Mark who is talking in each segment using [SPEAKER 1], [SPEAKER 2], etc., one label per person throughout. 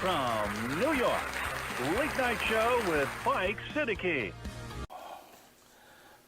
[SPEAKER 1] from New York, Late Night Show with Mike Siddiqui.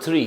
[SPEAKER 2] 3,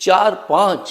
[SPEAKER 2] 4-5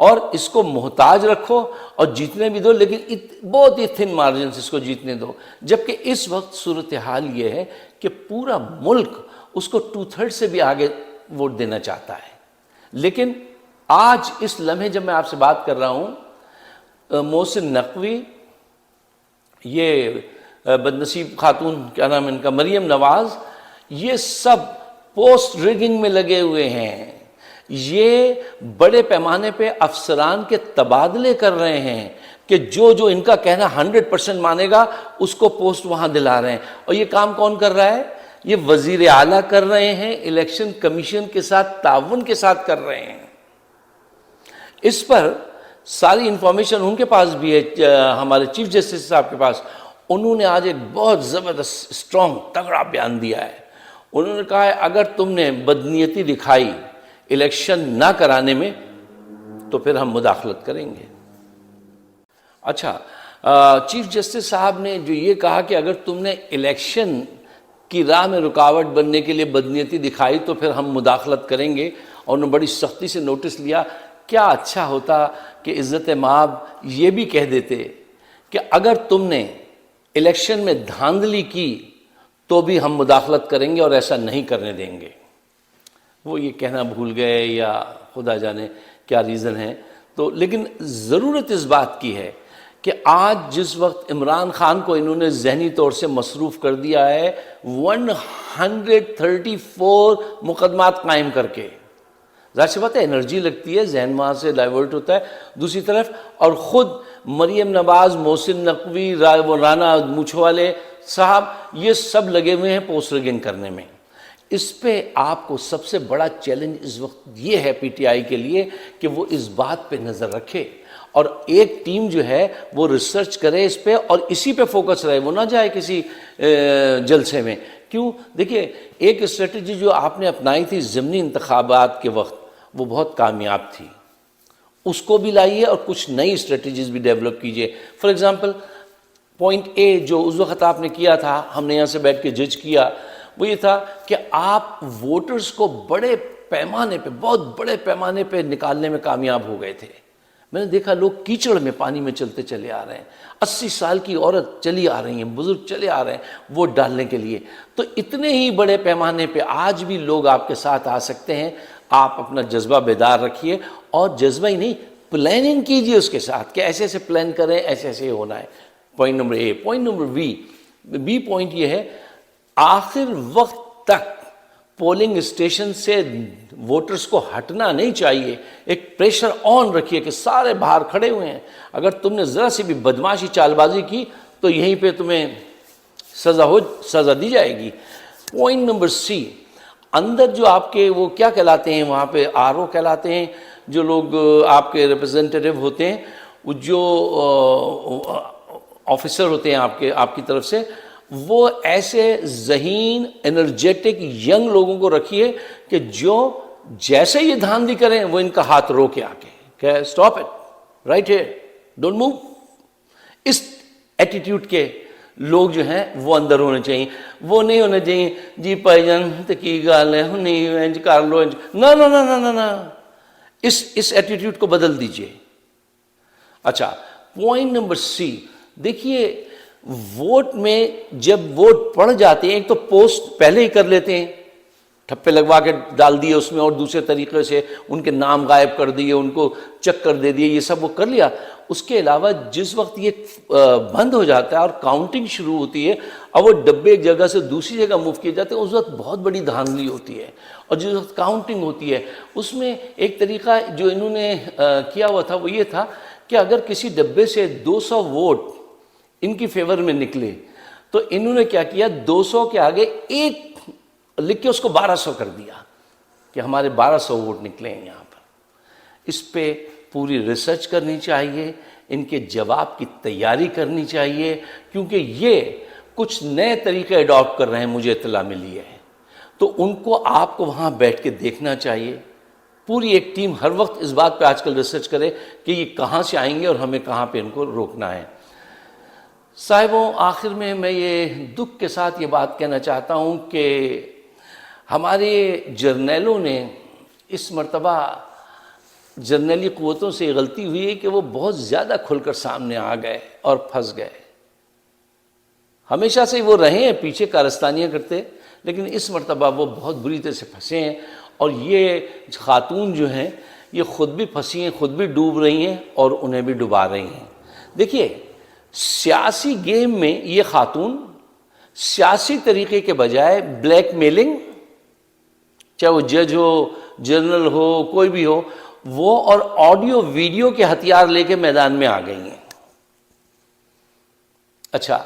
[SPEAKER 2] اور اس کو محتاج رکھو اور جیتنے بھی دو، لیکن بہت ہی تھن مارجن سے اس کو جیتنے دو. جبکہ اس وقت صورتحال یہ ہے کہ پورا ملک اس کو 2/3 سے بھی آگے ووٹ دینا چاہتا ہے. لیکن آج اس لمحے جب میں آپ سے بات کر رہا ہوں، محسن نقوی، یہ بدنصیب خاتون کیا نام ہے ان کا، مریم نواز، یہ سب پوسٹ ریگنگ میں لگے ہوئے ہیں. یہ بڑے پیمانے پہ افسران کے تبادلے کر رہے ہیں کہ جو ان کا کہنا 100% مانے گا اس کو پوسٹ وہاں دلا رہے ہیں. اور یہ کام کون کر رہا ہے؟ یہ وزیر اعلیٰ کر رہے ہیں، الیکشن کمیشن کے ساتھ تعاون کے ساتھ کر رہے ہیں. اس پر ساری انفارمیشن ان کے پاس بھی ہے، ہمارے چیف جسٹس صاحب کے پاس. انہوں نے آج ایک بہت زبردست اسٹرانگ تگڑا بیان دیا ہے. انہوں نے کہا ہے اگر تم نے بدنیتی دکھائی الیکشن نہ کرانے میں تو پھر ہم مداخلت کریں گے. اچھا، چیف جسٹس صاحب نے جو یہ کہا کہ اگر تم نے الیکشن کی راہ میں رکاوٹ بننے کے لیے بدنیتی دکھائی تو پھر ہم مداخلت کریں گے، اور انہوں نے بڑی سختی سے نوٹس لیا. کیا اچھا ہوتا کہ عزت مآب یہ بھی کہہ دیتے کہ اگر تم نے الیکشن میں دھاندلی کی تو بھی ہم مداخلت کریں گے اور ایسا نہیں کرنے دیں گے. وہ یہ کہنا بھول گئے یا خدا جانے کیا ریزن ہے. تو لیکن ضرورت اس بات کی ہے کہ آج جس وقت عمران خان کو انہوں نے ذہنی طور سے مصروف کر دیا ہے 134 مقدمات قائم کر کے، ظاہر سی بات ہے انرجی لگتی ہے، ذہن وہاں سے ڈائیورٹ ہوتا ہے دوسری طرف. اور خود مریم نواز، محسن نقوی، رانا مونچھ والے صاحب، یہ سب لگے ہوئے ہیں پوسٹ ریگنگ کرنے میں. اس پہ آپ کو سب سے بڑا چیلنج اس وقت یہ ہے پی ٹی آئی کے لیے کہ وہ اس بات پہ نظر رکھے اور ایک ٹیم جو ہے وہ ریسرچ کرے اس پہ اور اسی پہ فوکس رہے، وہ نہ جائے کسی جلسے میں. کیوں؟ دیکھیے، ایک اسٹریٹجی جو آپ نے اپنائی تھی ضمنی انتخابات کے وقت وہ بہت کامیاب تھی، اس کو بھی لائیے اور کچھ نئی اسٹریٹجیز بھی ڈیولپ کیجئے. فار ایگزامپل پوائنٹ اے جو اس وقت آپ نے کیا تھا، ہم نے یہاں سے بیٹھ کے جج کیا، وہ یہ تھا کہ آپ ووٹرز کو بڑے پیمانے پہ، بہت بڑے پیمانے پہ نکالنے میں کامیاب ہو گئے تھے. میں نے دیکھا لوگ کیچڑ میں پانی میں چلتے چلے آ رہے ہیں، 80 سال کی عورت چلی آ رہی ہیں، بزرگ چلے آ رہے ہیں ووٹ ڈالنے کے لیے. تو اتنے ہی بڑے پیمانے پہ آج بھی لوگ آپ کے ساتھ آ سکتے ہیں. آپ اپنا جذبہ بیدار رکھیے اور جذبہ ہی نہیں، پلاننگ کیجئے اس کے ساتھ کہ ایسے ایسے پلان کریں، ایسے ایسے ہونا ہے. Point number a. Point number be point یہ ہے، آخر وقت تک پولنگ اسٹیشن سے ووٹرز کو ہٹنا نہیں چاہیے. ایک پریشر آن رکھیے کہ سارے باہر کھڑے ہوئے ہیں، اگر تم نے ذرا سی بھی بدماشی چال بازی کی تو یہیں پہ تمہیں سزا دی جائے گی. پوائنٹ نمبر سی، اندر جو آپ کے وہ کیا کہلاتے ہیں، وہاں پہ آر او کہلاتے ہیں، جو لوگ آپ کے ریپرزینٹیو ہوتے ہیں، وہ جو آفیسر ہوتے ہیں آپ کی طرف سے، وہ ایسے ذہین انرجیٹک ینگ لوگوں کو رکھیے کہ جو جیسے یہ دھاندلی کریں وہ ان کا ہاتھ رو کے آ کے کہ stop it right here, don't move. اس ایٹیٹیوڈ کے لوگ جو ہیں وہ اندر ہونے چاہیے. وہ نہیں ہونے چاہیے جی پائی جان تو کی گال ہے نہیں انج کر لو انج، نہ نہ نہ نہ نہ، اس ایٹیٹیوڈ کو بدل دیجئے. اچھا، پوائنٹ نمبر سی، دیکھیے ووٹ میں جب ووٹ پڑ جاتے ہیں، ایک تو پوسٹ پہلے ہی کر لیتے ہیں، ٹھپے لگوا کے ڈال دیے اس میں، اور دوسرے طریقے سے ان کے نام غائب کر دیے، ان کو چیک کر دے دیے، یہ سب وہ کر لیا. اس کے علاوہ جس وقت یہ بند ہو جاتا ہے اور کاؤنٹنگ شروع ہوتی ہے اور وہ ڈبے ایک جگہ سے دوسری جگہ موو کیے جاتے ہیں، اس وقت بہت بڑی دھاندلی ہوتی ہے. اور جس وقت کاؤنٹنگ ہوتی ہے اس میں ایک طریقہ جو انہوں نے کیا ہوا تھا وہ یہ تھا کہ اگر کسی ڈبے سے 200 ووٹ ان کی فیور میں نکلے تو انہوں نے کیا کیا، 200 کے آگے ایک لکھ کے اس کو 1200 کر دیا کہ ہمارے 1200 ووٹ نکلے ہیں یہاں پر. اس پہ پوری ریسرچ کرنی چاہیے، ان کے جواب کی تیاری کرنی چاہیے، کیونکہ یہ کچھ نئے طریقے اڈاپٹ کر رہے ہیں، مجھے اطلاع ملی ہے. تو ان کو آپ کو وہاں بیٹھ کے دیکھنا چاہیے. پوری ایک ٹیم ہر وقت اس بات پہ آج کل ریسرچ کرے کہ یہ کہاں سے آئیں گے اور ہمیں کہاں پہ ان کو روکنا ہے. صاحبوں، آخر میں یہ دکھ کے ساتھ یہ بات کہنا چاہتا ہوں کہ ہمارے جرنیلوں نے اس مرتبہ جرنیلی قوتوں سے یہ غلطی ہوئی ہے کہ وہ بہت زیادہ کھل کر سامنے آ گئے اور پھنس گئے. ہمیشہ سے وہ رہے ہیں پیچھے کارستانیاں کرتے، لیکن اس مرتبہ وہ بہت بری طرح سے پھنسے ہیں. اور یہ خاتون جو ہیں یہ خود بھی پھنسی ہیں، خود بھی ڈوب رہی ہیں اور انہیں بھی ڈبا رہی ہیں. دیکھیے سیاسی گیم میں یہ خاتون سیاسی طریقے کے بجائے بلیک میلنگ، چاہے وہ جج ہو، جنرل ہو، کوئی بھی ہو، وہ اور آڈیو ویڈیو کے ہتھیار لے کے میدان میں آ گئی ہیں. اچھا،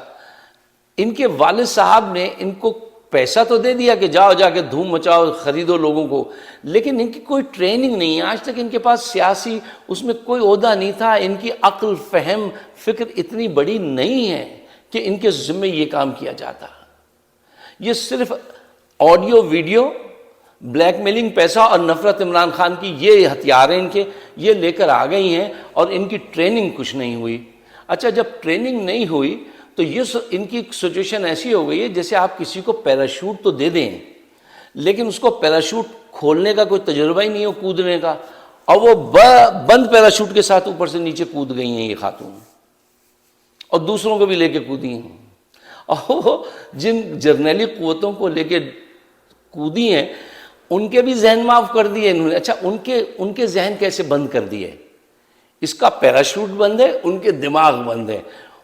[SPEAKER 2] ان کے والد صاحب نے ان کو پیسہ تو دے دیا کہ جاؤ جا کے دھوم مچاؤ، خریدو لوگوں کو، لیکن ان کی کوئی ٹریننگ نہیں ہے. آج تک ان کے پاس سیاسی اس میں کوئی عہدہ نہیں تھا. ان کی عقل، فہم، فکر اتنی بڑی نہیں ہے کہ ان کے ذمے یہ کام کیا جاتا. یہ صرف آڈیو ویڈیو، بلیک میلنگ، پیسہ اور نفرت عمران خان کی، یہ ہتھیار ہیں ان کے، یہ لے کر آ گئی ہیں اور ان کی ٹریننگ کچھ نہیں ہوئی. اچھا، جب ٹریننگ نہیں ہوئی تو یہ ان کی سچویشن ایسی ہو گئی ہے جیسے آپ کسی کو پیراشوٹ تو دے دیں لیکن اس کو پیراشوٹ کھولنے کا کوئی تجربہ ہی نہیں ہو، کودنے کا، اور وہ بند پیراشوٹ کے ساتھ اوپر سے نیچے کود گئی ہیں یہ خاتون، اور دوسروں کو بھی لے کے کودی ہیں. اور جن جرنیلی قوتوں کو لے کے کودی ہیں ان کے بھی ذہن معاف کر دیے انہوں نے. اچھا، ان کے ذہن کیسے بند کر دیے؟ اس کا پیراشوٹ بند ہے، ان کے دماغ بند ہے.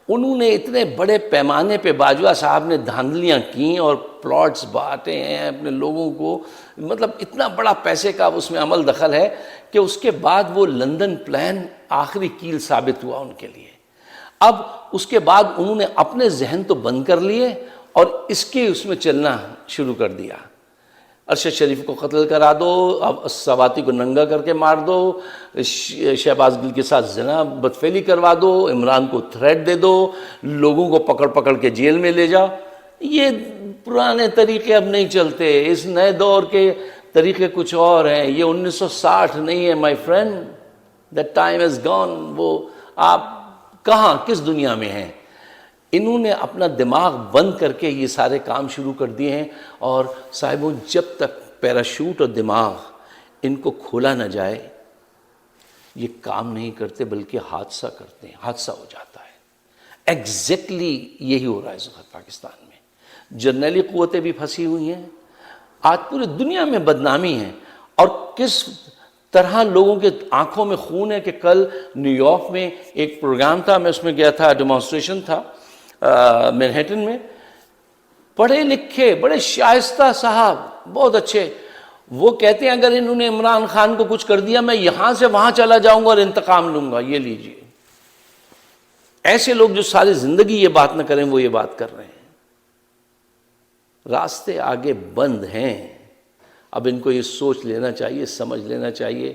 [SPEAKER 2] انہوں نے اتنے بڑے پیمانے پہ باجوہ صاحب نے دھاندلیاں کیں اور پلاٹس بانٹے ہیں اپنے لوگوں کو، مطلب اتنا بڑا پیسے کا اس میں عمل دخل ہے کہ اس کے بعد وہ لندن پلان آخری کیل ثابت ہوا ان کے لیے. اب اس کے بعد انہوں نے اپنے ذہن تو بند کر لیے اور اس میں چلنا شروع کر دیا. ارشد شریف کو قتل کرا دو، اب سواتی کو ننگا کر کے مار دو، شہباز گل کے ساتھ زنا بدفعلی کروا دو، عمران کو تھریٹ دے دو، لوگوں کو پکڑ پکڑ کے جیل میں لے جاؤ. یہ پرانے طریقے اب نہیں چلتے، اس نئے دور کے طریقے کچھ اور ہیں. یہ 1960 نہیں ہے my friend, that time is gone. وہ آپ کہاں، کس دنیا میں ہیں؟ انہوں نے اپنا دماغ بند کر کے یہ سارے کام شروع کر دیے ہیں. اور صاحبوں، جب تک پیراشوٹ اور دماغ ان کو کھولا نہ جائے یہ کام نہیں کرتے، بلکہ حادثہ کرتے ہیں، حادثہ ہو جاتا ہے. ایگزیکٹلی یہی ہو رہا ہے اس وقت پاکستان میں. جرنیلی قوتیں بھی پھنسی ہوئی ہیں، آج پوری دنیا میں بدنامی ہے. اور کس طرح لوگوں کے آنکھوں میں خون ہے کہ کل نیو یارک میں ایک پروگرام تھا، میں اس میں گیا تھا، ڈیمانسٹریشن تھا مینہٹن میں. پڑھے لکھے بڑے شائستہ صاحب، بہت اچھے، وہ کہتے ہیں اگر انہوں نے عمران خان کو کچھ کر دیا میں یہاں سے وہاں چلا جاؤں گا اور انتقام لوں گا. یہ لیجئے، ایسے لوگ جو ساری زندگی یہ بات نہ کریں وہ یہ بات کر رہے ہیں. راستے آگے بند ہیں. اب ان کو یہ سوچ لینا چاہیے، سمجھ لینا چاہیے.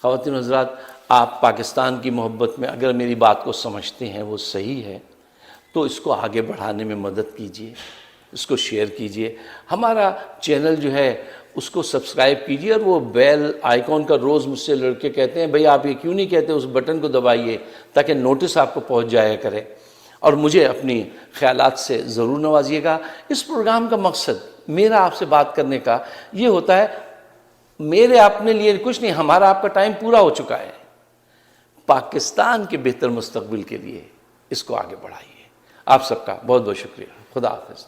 [SPEAKER 2] خواتین و حضرات، آپ پاکستان کی محبت میں اگر میری بات کو سمجھتے ہیں وہ صحیح ہے تو اس کو آگے بڑھانے میں مدد کیجیے، اس کو شیئر کیجیے. ہمارا چینل جو ہے اس کو سبسکرائب کیجیے، اور وہ بیل آئیکن کا روز مجھ سے لڑکے کہتے ہیں بھئی آپ یہ کیوں نہیں کہتے، اس بٹن کو دبائیے تاکہ نوٹس آپ کو پہنچ جایا کرے. اور مجھے اپنی خیالات سے ضرور نوازیے گا. اس پروگرام کا مقصد میرا آپ سے بات کرنے کا یہ ہوتا ہے، میرے اپنے لیے کچھ نہیں، ہمارا آپ کا ٹائم پورا ہو چکا ہے. پاکستان کے بہتر مستقبل کے لیے اس کو آگے بڑھائیے. آپ سب کا بہت بہت شکریہ. خدا حافظ.